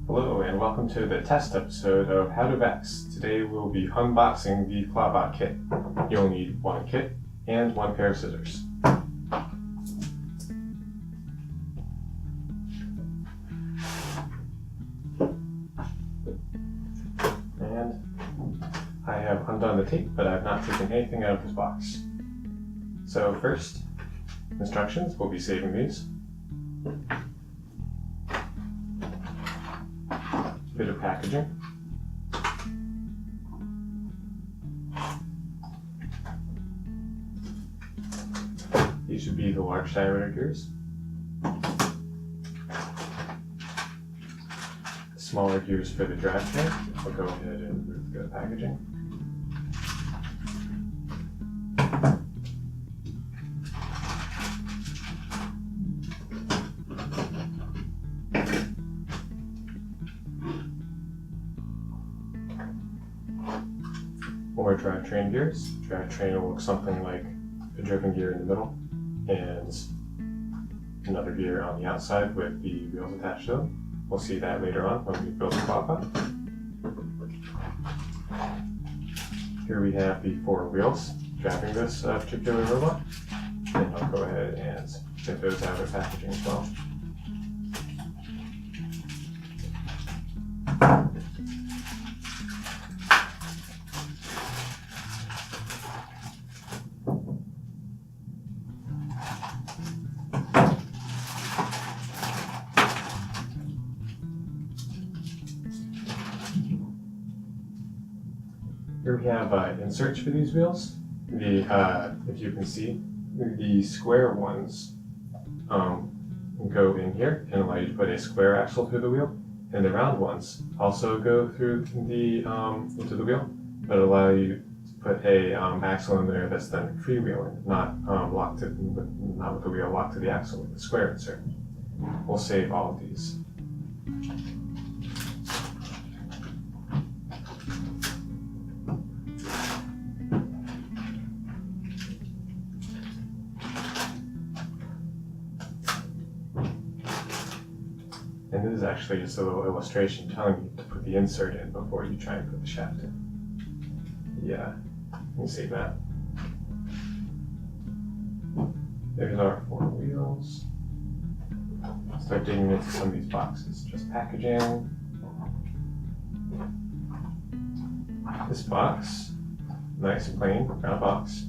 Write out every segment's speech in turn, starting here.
Hello and welcome to the test episode of How to Vex. Today we'll be unboxing the Clawbot Kit. You'll need one kit and one pair of scissors. And I have undone the tape, but I've not taken anything out of this box. So first, instructions, we'll be saving these. Bit of packaging. These should be the large diameter gears. Smaller gears for the drive train. I'll go ahead and remove the packaging. More drivetrain gears. Drivetrain will look something like a driven gear in the middle and another gear on the outside with the wheels attached to them. We'll see that later on when we build the Clawbot. Here we have the 4 wheels driving this particular robot, and I'll go ahead and get those out of the packaging as well. Here we have inserts for these wheels. If you can see, the square ones go in here and allow you to put a square axle through the wheel, and the round ones also go through the into the wheel, but allow you to put a axle in there that's then freewheeling, not locked not with the wheel locked to the axle with the square insert. We'll save all of these. And this is actually just a little illustration telling you to put the insert in before you try and put the shaft in. Yeah, you can save that. There's our 4 wheels. Start digging into some of these boxes. Just packaging. This box, nice and plain, round box.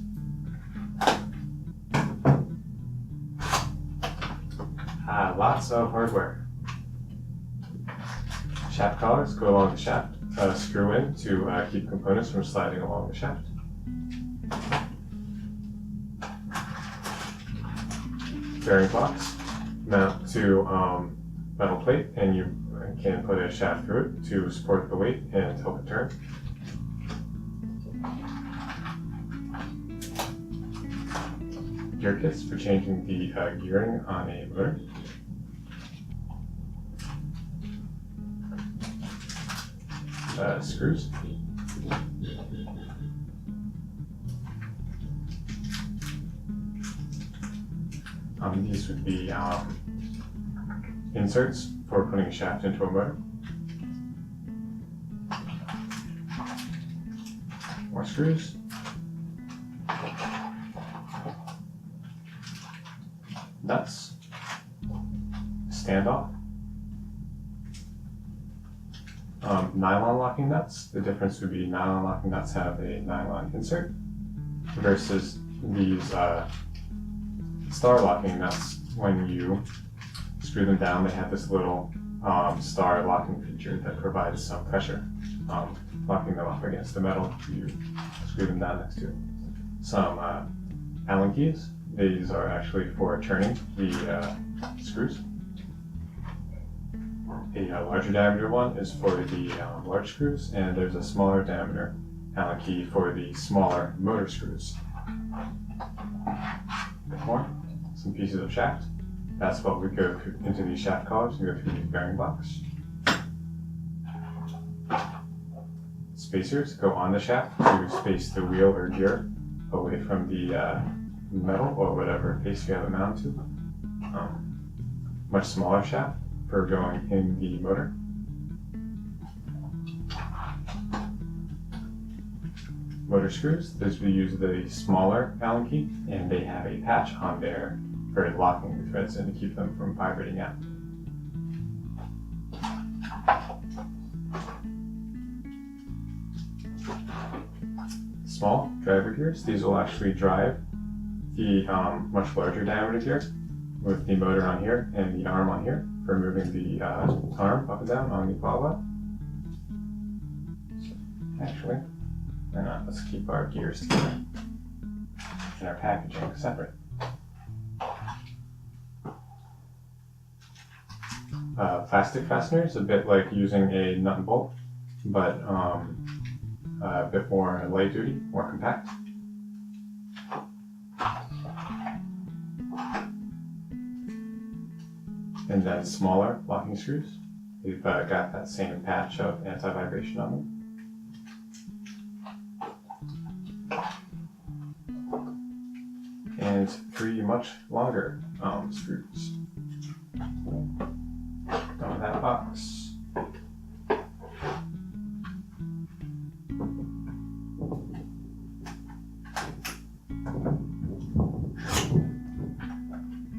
Lots of hardware. Shaft collars go along the shaft, screw in to keep components from sliding along the shaft. Bearing box mount to metal plate, and you can put a shaft through it to support the weight and help it turn. Gear kits for changing the gearing on a motor. Screws. These would be inserts for putting a shaft into a motor. More screws. Nuts. Standoff. Nylon locking nuts. The difference would be nylon locking nuts have a nylon insert versus these star locking nuts. When you screw them down, they have this little star locking feature that provides some pressure, locking them up against the metal. You screw them down next to some Allen keys. These are actually for turning the screws. A larger diameter one is for the large screws, and there's a smaller diameter Allen key for the smaller motor screws. More, some pieces of shaft. That's what would go into these shaft collars and go through these bearing blocks. Spacers go on the shaft to space the wheel or gear away from the metal or whatever face you have it mounted to. Much smaller shaft for going in the motor. motor screws. Those we use the smaller Allen key, and they have a patch on there for locking the threads in to keep them from vibrating out. Small driver gears. These will actually drive the much larger diameter gear with the motor on here and the arm on here for moving the arm up and down on the Clawbot. Actually, why not? Let's keep our gears together and our packaging separate. Plastic fasteners, a bit like using a nut and bolt, but a bit more light duty, more compact. And then smaller locking screws. We've got that same patch of anti-vibration on them. And 3 much longer screws. Down in that box.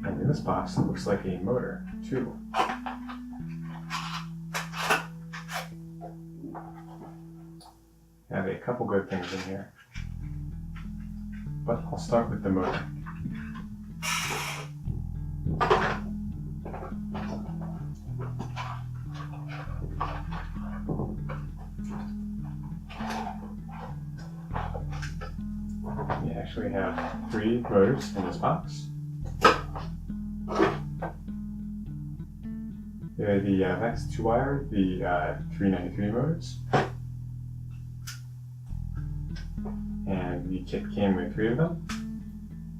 And in this box, it looks like a motor, too. Have a couple good things in here. But I'll start with the motor. We actually have 3 motors in this box. They're the VEX 2-wire, the 393 motors. And the kit came with 3 of them.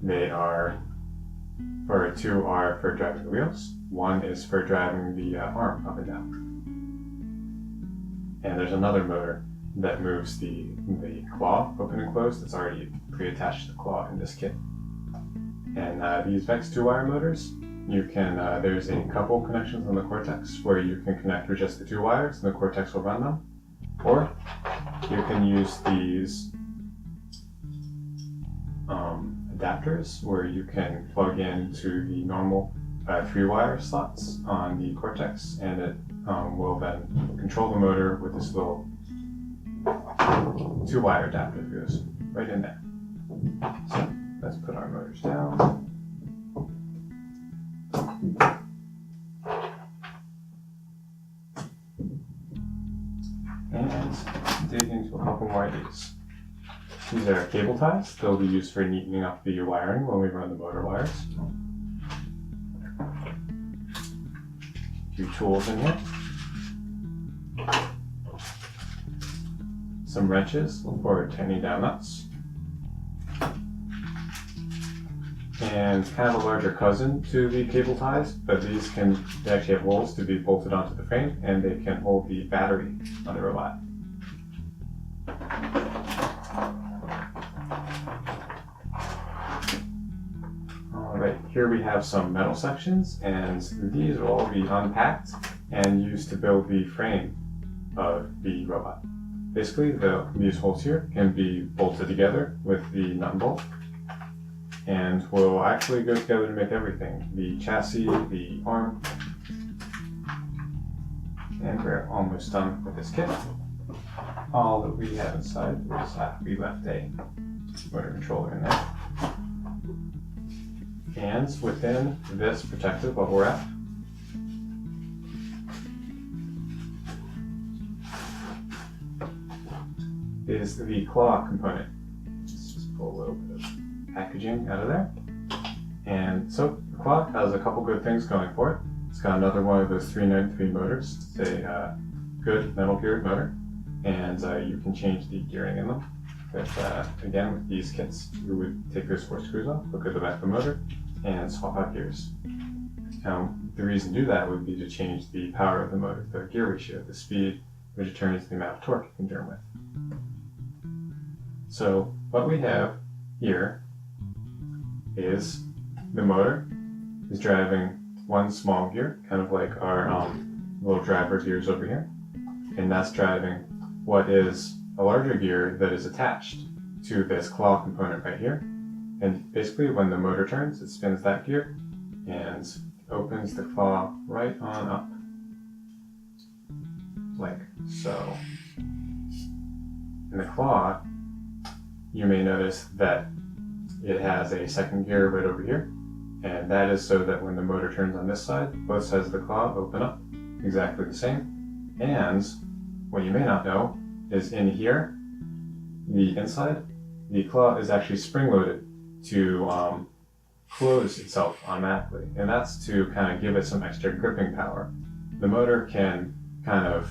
They are, 2 are for driving the wheels, 1 is for driving the arm up and down. And there's another motor that moves the claw open and closed that's already pre-attached to the claw in this kit. And these VEX 2-wire motors, you can, there's a couple connections on the Cortex where you can connect with just the 2 wires and the Cortex will run them. Or you can use these adapters where you can plug into the normal 3-wire slots on the Cortex, and it will then control the motor with this little 2-wire adapter that goes right in there. So let's put our motors down. And dig into a couple more of these. These are cable ties. They'll be used for neatening up the wiring when we run the motor wires. A few tools in here. Some wrenches for tightening down nuts. And kind of a larger cousin to the cable ties, but they actually have holes to be bolted onto the frame, and they can hold the battery on the robot. Alright, here we have some metal sections, and these will all be unpacked and used to build the frame of the robot. Basically, these holes here can be bolted together with the nut and bolt, and will actually go together to make everything. The chassis, the arm, and we're almost done with this kit. All that we have inside is we left a motor controller in there. And within this protective bubble wrap is the claw component. Let's just pull a little bit of packaging out of there. And so the claw has a couple good things going for it. It's got another one of those 393 motors. It's a good metal geared motor, and you can change the gearing in them. But again, with these kits, you would take those 4 screws off, look at the back of the motor, and swap out gears. Now, the reason to do that would be to change the power of the motor, the gear ratio, the speed, which determines the amount of torque it can turn with. So what we have here is the motor is driving 1 small gear, kind of like our little driver gears over here, and that's driving what is a larger gear that is attached to this claw component right here. And basically when the motor turns, it spins that gear and opens the claw right on up, like so. In the claw, you may notice that it has a second gear right over here, and that is so that when the motor turns on this side, both sides of the claw open up exactly the same. And what you may not know is in here, the inside, the claw is actually spring-loaded to close itself automatically, and that's to kind of give it some extra gripping power. The motor can kind of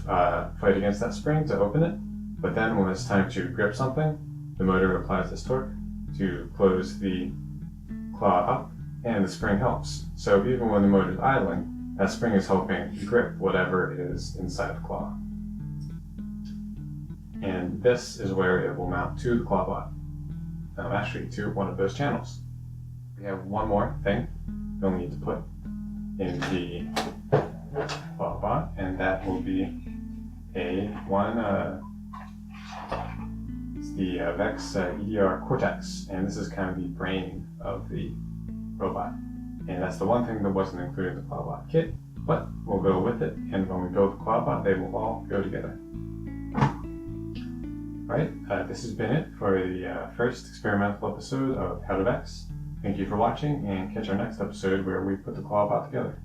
fight against that spring to open it, but then when it's time to grip something, the motor applies this torque to close the claw up, and the spring helps. So even when the motor is idling, that spring is helping grip whatever is inside the claw. And this is where it will mount to the Clawbot, actually to one of those channels. We have one more thing you'll need to put in the Clawbot, and that will be it's the VEX EDR Cortex, and this is kind of the brain of the robot. And that's the one thing that wasn't included in the Clawbot kit, but we'll go with it, and when we build the Clawbot, they will all go together. Alright, this has been it for the first experimental episode of How to Vex. Thank you for watching, and catch our next episode where we put the Clawbot together.